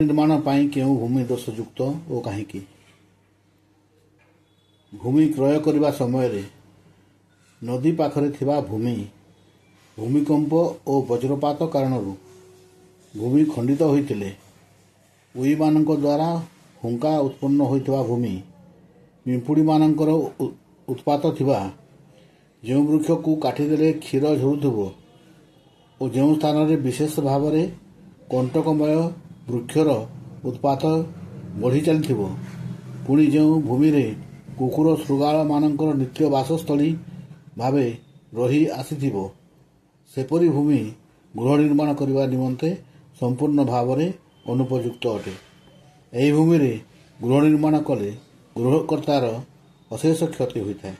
निर्माण ପାଇଁ କେଉଁ ଭୂମି ଦୋଷଯୁକ୍ତ ଓ କାହିଁକି? ଭୂମି କ୍ରୟ କରିବା ସମୟରେ ନଦୀ ପାଖରେ ଥିବା ଭୂମି ଭୂମିକମ୍ପ ଓ ବଜ୍ରପାତ କାରଣରୁ ଭୂମି ଖଣ୍ଡିତ ହୋଇଥିଲେ, ଉଇମାନଙ୍କ ଦ୍ୱାରା ହୁଙ୍କା ଉତ୍ପନ୍ନ ହୋଇଥିବା ଭୂମି, ପିମ୍ପୁଡ଼ିମାନଙ୍କର ଉତ୍ପାତ ଥିବା, ଯେଉଁ ବୃକ୍ଷକୁ କାଟିଦେଲେ କ୍ଷୀର ଝରୁଥିବ ଓ ଯେଉଁ ସ୍ଥାନରେ ବିଶେଷ ଭାବରେ କଣ୍ଟକମୟ ବୃକ୍ଷର ଉତ୍ପାତ ବଢ଼ି ଚାଲିଥିବ, ପୁଣି ଯେଉଁ ଭୂମିରେ କୁକୁର ଶୃଗାଳମାନଙ୍କର ନିତ୍ୟ ବାସସ୍ଥଳୀ ଭାବେ ରହି ଆସିଥିବ, ସେପରି ଭୂମି ଗୃହ ନିର୍ମାଣ କରିବା ନିମନ୍ତେ ସମ୍ପୂର୍ଣ୍ଣ ଭାବରେ ଅନୁପଯୁକ୍ତ ଅଟେ। ଏହି ଭୂମିରେ ଗୃହ ନିର୍ମାଣ କଲେ ଗୃହକର୍ତ୍ତାର ଅଶେଷ କ୍ଷତି ହୋଇଥାଏ।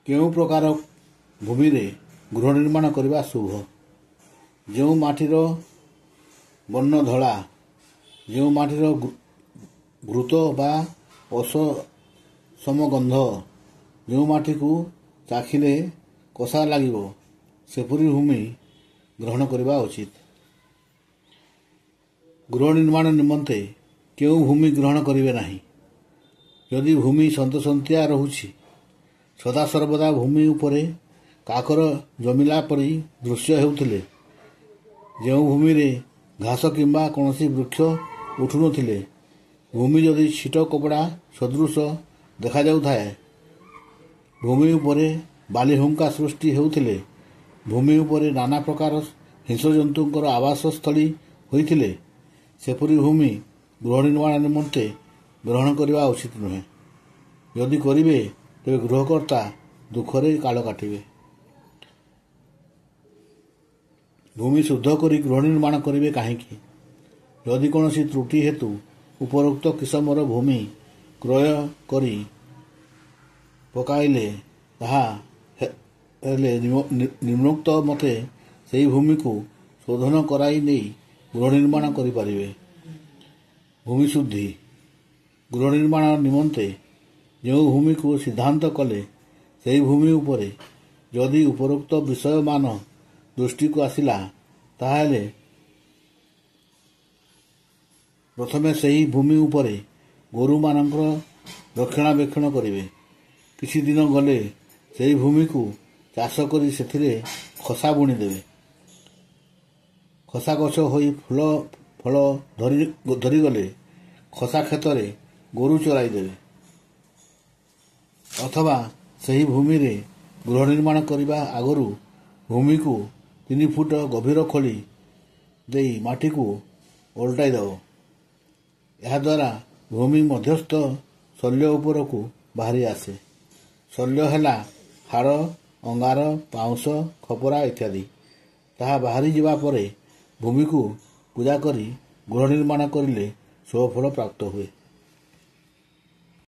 କେଉଁ ପ୍ରକାର ଭୂମିରେ ଗୃହ ନିର୍ମାଣ କରିବା ଶୁଭ? ଯେଉଁ ମାଟିର ବର୍ଣ୍ଣ ଧଳା, ଯେଉଁ ମାଟିର ଘୃତ ବା ଅସମ ଗନ୍ଧ, ଯେଉଁ ମାଟିକୁ ଚାଖିଲେ କଷା ଲାଗିବ, ସେପରି ଭୂମି ଗ୍ରହଣ କରିବା ଉଚିତ। ଗୃହ ନିର୍ମାଣ ନିମନ୍ତେ କେଉଁ ଭୂମି ଗ୍ରହଣ କରିବେ ନାହିଁ? ଯଦି ଭୂମି ସନ୍ତସନ୍ତିଆ ରହୁଛି, ସଦାସର୍ବଦା ଭୂମି ଉପରେ କାକର ଜମିଲା ପରି ଦୃଶ୍ୟ ହେଉଥିଲେ, ଯେଉଁ ଭୂମିରେ ଘାସ କିମ୍ବା କୌଣସି ବୃକ୍ଷ ଉଠୁନଥିଲେ, ଭୂମି ଯଦି ଛିଟ କପଡ଼ା ସଦୃଶ ଦେଖାଯାଉଥାଏ, ଭୂମି ଉପରେ ବାଲିହୁଙ୍କା ସୃଷ୍ଟି ହେଉଥିଲେ, ଭୂମି ଉପରେ ନାନା ପ୍ରକାର ହିଂସ୍ରଜନ୍ତୁଙ୍କର ଆବାସ ସ୍ଥଳୀ ହୋଇଥିଲେ, ସେପରି ଭୂମି ଗୃହ ନିର୍ମାଣ ନିମନ୍ତେ ଗ୍ରହଣ କରିବା ଉଚିତ ନୁହେଁ। ଯଦି କରିବେ, ତେବେ ଗୃହକର୍ତ୍ତା ଦୁଃଖରେ କାଳ କାଟିବେ। ଭୂମି ଶୁଦ୍ଧ କରି ଗୃହ ନିର୍ମାଣ କରିବେ କାହିଁକି? ଯଦି କୌଣସି ତ୍ରୁଟି ହେତୁ ଉପରୋକ୍ତ କିସମର ଭୂମି କ୍ରୟ କରି ପକାଇଲେ, ତାହା ହେଲେ ନିମ୍ନୋକ୍ତ ମତେ ସେହି ଭୂମିକୁ ଶୋଧନ କରାଇ ନେଇ ଗୃହ ନିର୍ମାଣ କରିପାରିବେ। ଭୂମି ଶୁଦ୍ଧି ଗୃହ ନିର୍ମାଣ ନିମନ୍ତେ ଯେଉଁ ଭୂମିକୁ ସିଦ୍ଧାନ୍ତ କଲେ, ସେହି ଭୂମି ଉପରେ ଯଦି ଉପରୋକ୍ତ ବିଷୟମାନ ଦୃଷ୍ଟିକୁ ଆସିଲା, ତାହେଲେ ପ୍ରଥମେ ସେହି ଭୂମି ଉପରେ ଗୋରୁମାନଙ୍କର ରକ୍ଷଣାବେକ୍ଷଣ କରିବେ। କିଛି ଦିନ ଗଲେ ସେହି ଭୂମିକୁ ଚାଷ କରି ସେଥିରେ ଖସା ବୁଣିଦେବେ। ଖସା ଗଛ ହୋଇ ଫଳ ଧରିଗଲେ ଖସା କ୍ଷେତରେ ଗୋରୁ ଚରାଇ ଦେବେ। ଅଥବା ସେହି ଭୂମିରେ ଗୃହ ନିର୍ମାଣ କରିବା ଆଗରୁ ଭୂମିକୁ 3 ଫୁଟ ଗଭୀର ଖୋଳି ଦେଇ ମାଟିକୁ ଓଲଟାଇ ଦେବ। ଏହାଦ୍ୱାରା ଭୂମି ମଧ୍ୟସ୍ଥ ଶଲ୍ୟ ଉପରକୁ ବାହାରି ଆସେ। ଶଲ୍ୟ ହେଲା ହାଡ଼, ଅଙ୍ଗାର, ପାଉଁଶ, ଖପରା ଇତ୍ୟାଦି। ତାହା ବାହାରିଯିବା ପରେ ଭୂମିକୁ ପୂଜା କରି ଗୃହ ନିର୍ମାଣ କରିଲେ ଶୁଭଫଳ ପ୍ରାପ୍ତ ହୁଏ।